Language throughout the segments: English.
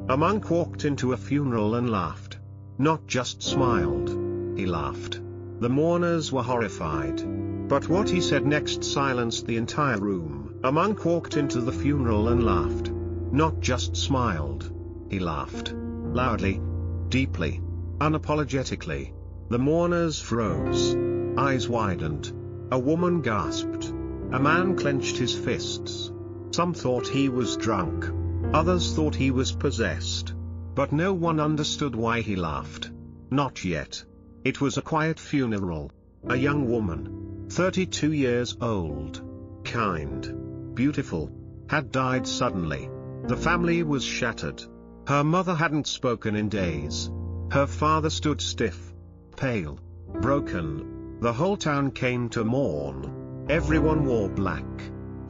A monk walked into a funeral and laughed. Not just smiled. He laughed. The mourners were horrified. But what he said next silenced the entire room. A monk walked into the funeral and laughed. Not just smiled. He laughed. Loudly. Deeply. Unapologetically. The mourners froze. Eyes widened. A woman gasped. A man clenched his fists. Some thought he was drunk. Others thought he was possessed. But no one understood why he laughed. Not yet. It was a quiet funeral. A young woman, 32 years old, kind, beautiful, had died suddenly. The family was shattered. Her mother hadn't spoken in days. Her father stood stiff, pale, broken. The whole town came to mourn. Everyone wore black.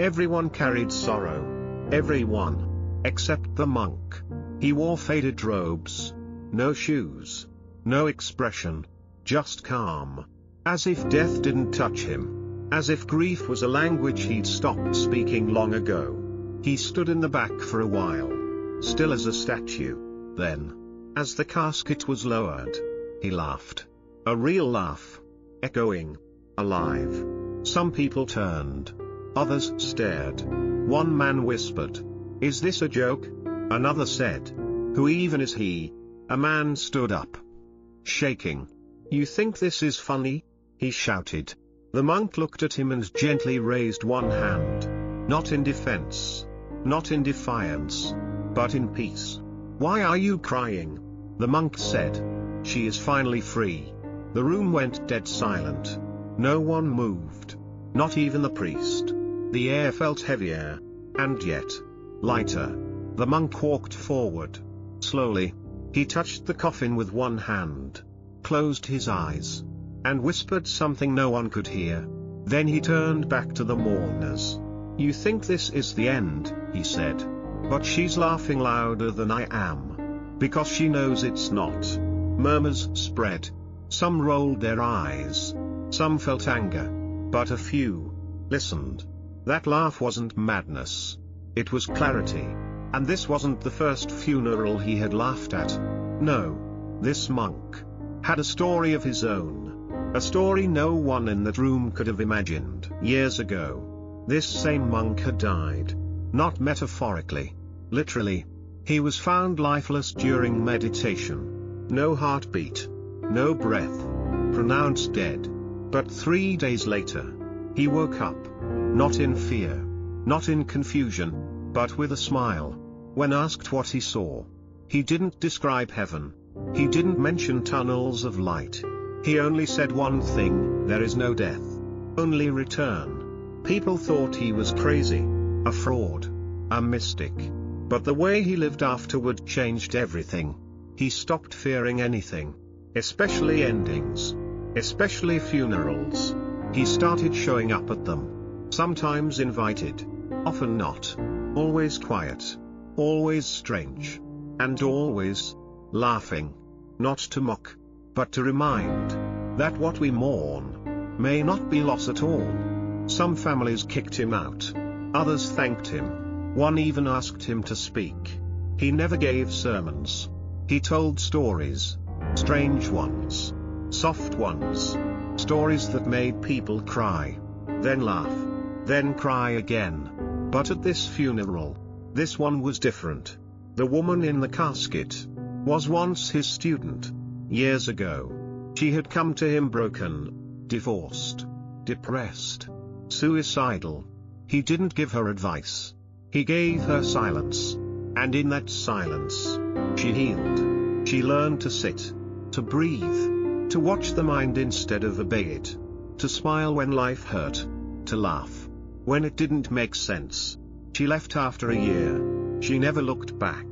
Everyone carried sorrow. Everyone, except the monk. He wore faded robes. No shoes. No expression. Just calm. As if death didn't touch him. As if grief was a language he'd stopped speaking long ago. He stood in the back for a while, still as a statue. Then, as the casket was lowered, he laughed. A real laugh. Echoing. Alive. Some people turned. Others stared. One man whispered, "Is this a joke?" Another said, "Who even is he?" A man stood up, shaking. "You think this is funny?" he shouted. The monk looked at him and gently raised one hand. Not in defense. Not in defiance. But in peace. "Why are you crying?" the monk said. "She is finally free." The room went dead silent. No one moved. Not even the priest. The air felt heavier. And yet, lighter. The monk walked forward. Slowly. He touched the coffin with one hand. Closed his eyes. And whispered something no one could hear. Then he turned back to the mourners. "You think this is the end," he said. "But she's laughing louder than I am. Because she knows it's not." Murmurs spread. Some rolled their eyes. Some felt anger. But a few listened. That laugh wasn't madness. It was clarity. And this wasn't the first funeral he had laughed at. No. This monk had a story of his own. A story no one in that room could have imagined. Years ago, this same monk had died. Not metaphorically. Literally. He was found lifeless during meditation. No heartbeat. No breath. Pronounced dead. But 3 days later, he woke up. Not in fear. Not in confusion. But with a smile. When asked what he saw, he didn't describe heaven. He didn't mention tunnels of light. He only said one thing: there is no death. Only return. People thought he was crazy. A fraud. A mystic. But the way he lived afterward changed everything. He stopped fearing anything. Especially endings. Especially funerals. He started showing up at them. Sometimes invited. Often not. Always quiet. Always strange. And always laughing. Not to mock, but to remind that what we mourn may not be loss at all. Some families kicked him out. Others thanked him. One even asked him to speak. He never gave sermons. He told stories. Strange ones. Soft ones. Stories that made people cry. Then laugh. Then cry again. But at this funeral, this one was different. The woman in the casket was once his student. Years ago. She had come to him broken, divorced, depressed, suicidal. He didn't give her advice. He gave her silence. And in that silence, she healed. She learned to sit, to breathe, to watch the mind instead of obey it, to smile when life hurt, to laugh when it didn't make sense. She left after a year. She never looked back.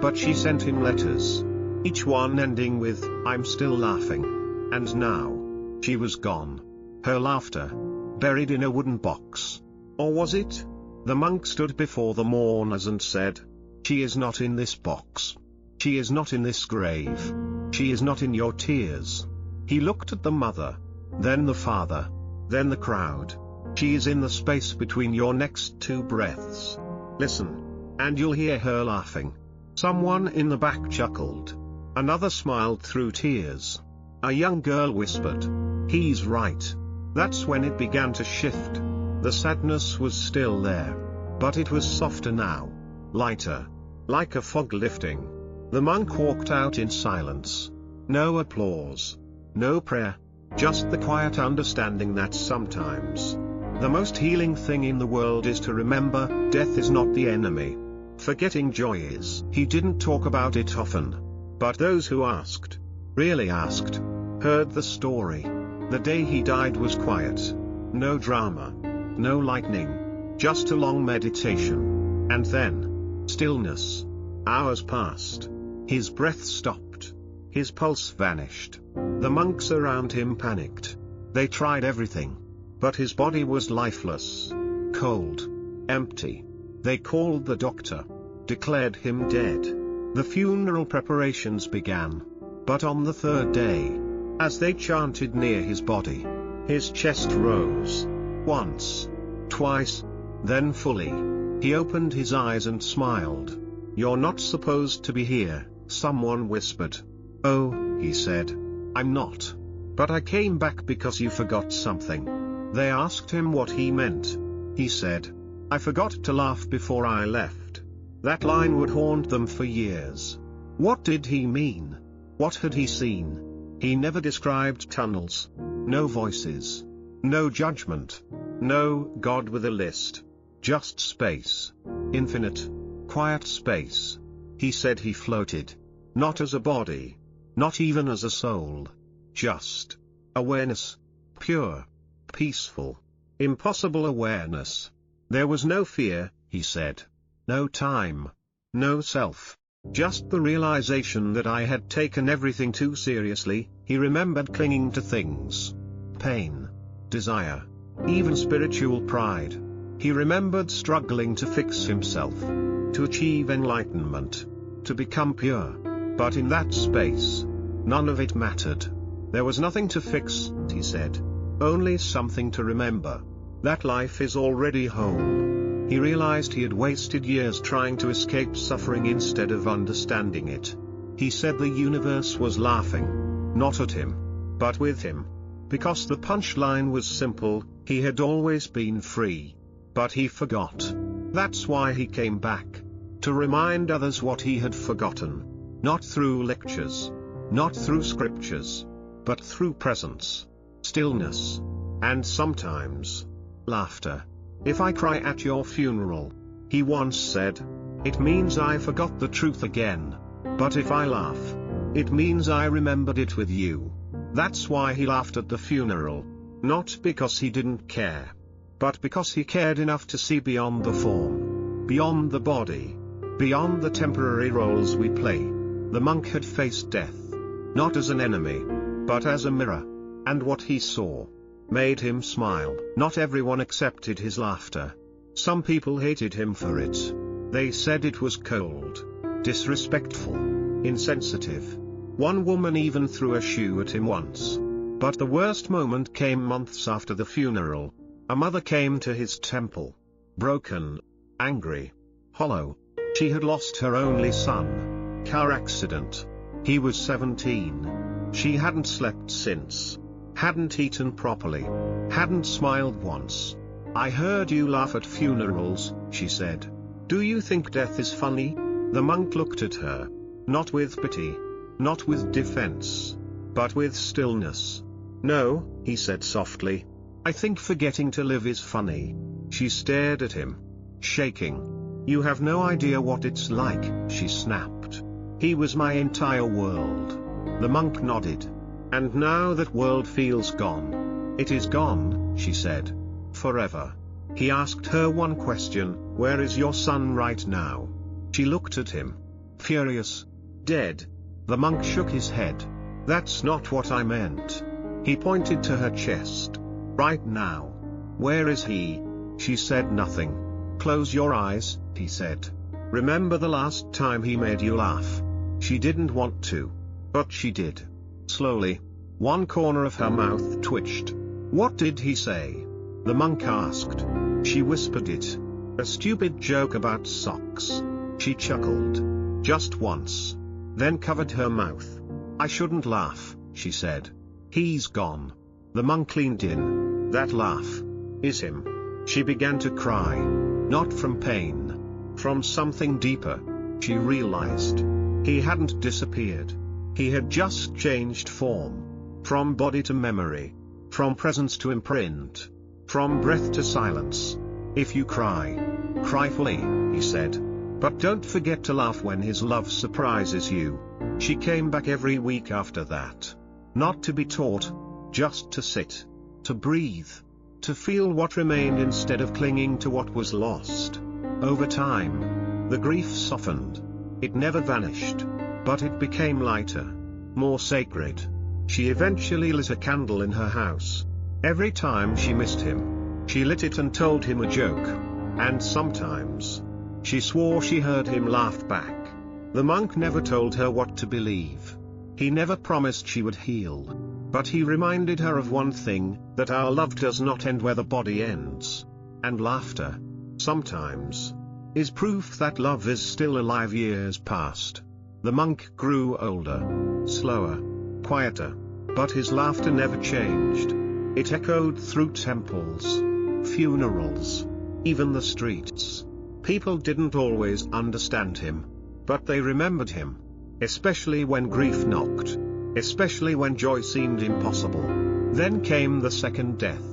But she sent him letters. Each one ending with, "I'm still laughing." And now, she was gone. Her laughter, buried in a wooden box. Or was it? The monk stood before the mourners and said, "She is not in this box. She is not in this grave. She is not in your tears." He looked at the mother, then the father, then the crowd. She is in the space between your next two breaths. Listen, and you'll hear her laughing. Someone in the back chuckled. Another smiled through tears. A young girl whispered, "He's right." That's when it began to shift. The sadness was still there, but it was softer now, lighter, like a fog lifting. The monk walked out in silence. No applause, no prayer, just the quiet understanding that sometimes the most healing thing in the world is to remember, death is not the enemy. Forgetting joy is. He didn't talk about it often, but those who asked, really asked, heard the story. The day he died was quiet. No drama, no lightning, just a long meditation. And then, stillness. Hours passed. His breath stopped. His pulse vanished. The monks around him panicked. They tried everything, but his body was lifeless, cold, empty. They called the doctor, declared him dead. The funeral preparations began. But on the third day, as they chanted near his body, his chest rose. Once, twice, then fully. He opened his eyes and smiled. "You're not supposed to be here," someone whispered. "Oh," he said, "I'm not. But I came back because you forgot something." They asked him what he meant. He said, "I forgot to laugh before I left." That line would haunt them for years. What did he mean? What had he seen? He never described tunnels. No voices. No judgment. No God with a list. Just space. Infinite, quiet space. He said he floated. Not as a body. Not even as a soul. Just awareness. Pure. Peaceful. Impossible awareness. There was no fear, he said. No time. No self. Just the realization that I had taken everything too seriously. He remembered clinging to things. Pain. Desire. Even spiritual pride. He remembered struggling to fix himself. To achieve enlightenment. To become pure. But in that space, none of it mattered. There was nothing to fix, he said. Only something to remember. That life is already whole. He realized he had wasted years trying to escape suffering instead of understanding it. He said the universe was laughing, not at him, but with him. Because the punchline was simple, he had always been free. But he forgot. That's why he came back. To remind others what he had forgotten. Not through lectures. Not through scriptures. But through presence. Stillness. And sometimes, laughter. "If I cry at your funeral," he once said, "it means I forgot the truth again. But if I laugh, it means I remembered it with you." That's why he laughed at the funeral. Not because he didn't care, but because he cared enough to see beyond the form, beyond the body, beyond the temporary roles we play. The monk had faced death, not as an enemy, but as a mirror. And what he saw made him smile. Not everyone accepted his laughter. Some people hated him for it. They said it was cold, disrespectful, insensitive. One woman even threw a shoe at him once. But the worst moment came months after the funeral. A mother came to his temple. Broken, angry, hollow. She had lost her only son. Car accident. He was 17. She hadn't slept since. Hadn't eaten properly. Hadn't smiled once. "I heard you laugh at funerals," she said. "Do you think death is funny?" The monk looked at her. Not with pity. Not with defense. But with stillness. "No," he said softly. "I think forgetting to live is funny." She stared at him, shaking. "You have no idea what it's like," she snapped. "He was my entire world." The monk nodded. "And now that world feels gone." "It is gone," she said. "Forever." He asked her one question, "Where is your son right now?" She looked at him. Furious. "Dead." The monk shook his head. "That's not what I meant." He pointed to her chest. "Right now. Where is he?" She said nothing. "Close your eyes," he said. "Remember the last time he made you laugh." She didn't want to. But she did. Slowly. One corner of her mouth twitched. "What did he say?" the monk asked. She whispered it. "A stupid joke about socks." She chuckled. just once. Then covered her mouth. "I shouldn't laugh," she said. "He's gone." The monk leaned in. "That laugh is him." She began to cry. Not from pain. From something deeper. She realized. He hadn't disappeared. He had just changed form. From body to memory. From presence to imprint. From breath to silence. "If you cry, cry fully," he said. "But don't forget to laugh when his love surprises you." She came back every week after that. Not to be taught, just to sit. To breathe. To feel what remained instead of clinging to what was lost. Over time, the grief softened. It never vanished. But it became lighter. More sacred. She eventually lit a candle in her house. Every time she missed him, she lit it and told him a joke. And sometimes, she swore she heard him laugh back. The monk never told her what to believe. He never promised she would heal. But he reminded her of one thing, that our love does not end where the body ends. And laughter, sometimes, is proof that love is still alive. Years passed. The monk grew older, slower, quieter. But his laughter never changed. It echoed through temples, funerals, even the streets. People didn't always understand him. But they remembered him. Especially when grief knocked. Especially when joy seemed impossible. Then came the second death.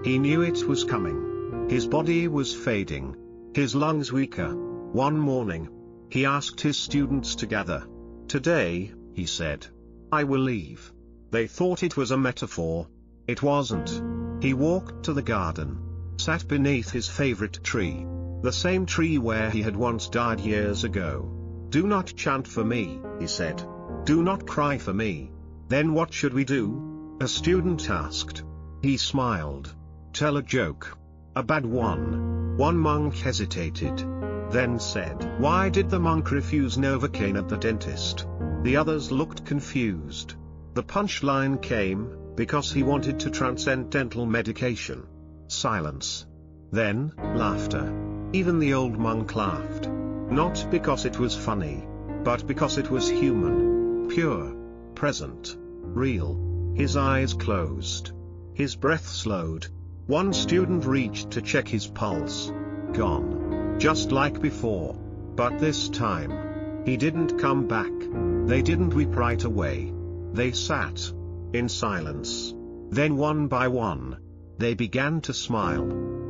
He knew it was coming. His body was fading. His lungs weaker. One morning, he asked his students to gather. "Today," he said, "I will leave." They thought it was a metaphor. It wasn't. He walked to the garden. Sat beneath his favorite tree. The same tree where he had once died years ago. "Do not chant for me," he said. "Do not cry for me." "Then what should we do?" a student asked. He smiled. "Tell a joke. A bad one." One monk hesitated. Then said, "Why did the monk refuse Novocaine at the dentist?" The others looked confused. The punchline came, because he wanted to transcend dental medication. Silence. Then, laughter. Even the old monk laughed. Not because it was funny, but because it was human, pure, present, real. His eyes closed. His breath slowed. One student reached to check his pulse. Gone. Just like before. But this time, he didn't come back. They didn't weep right away. They sat in silence. Then one by one, they began to smile.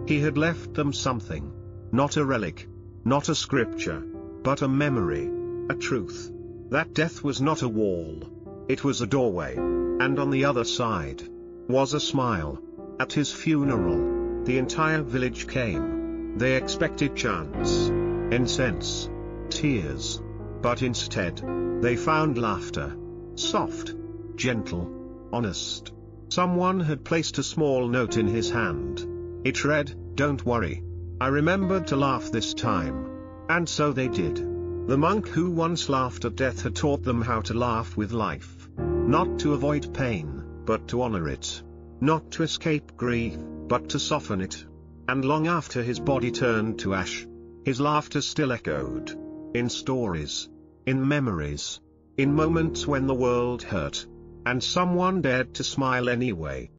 He had left them something. Not a relic. Not a scripture. But a memory. A truth. That death was not a wall. It was a doorway. And on the other side, was a smile. At his funeral, the entire village came. They expected chants, incense, tears. But instead, they found laughter. Soft, gentle, honest. Someone had placed a small note in his hand. It read, "Don't worry. I remembered to laugh this time." And so they did. The monk who once laughed at death had taught them how to laugh with life. Not to avoid pain, but to honor it. Not to escape grief, but to soften it. And long after his body turned to ash, his laughter still echoed. In stories. In memories. In moments when the world hurt. And someone dared to smile anyway.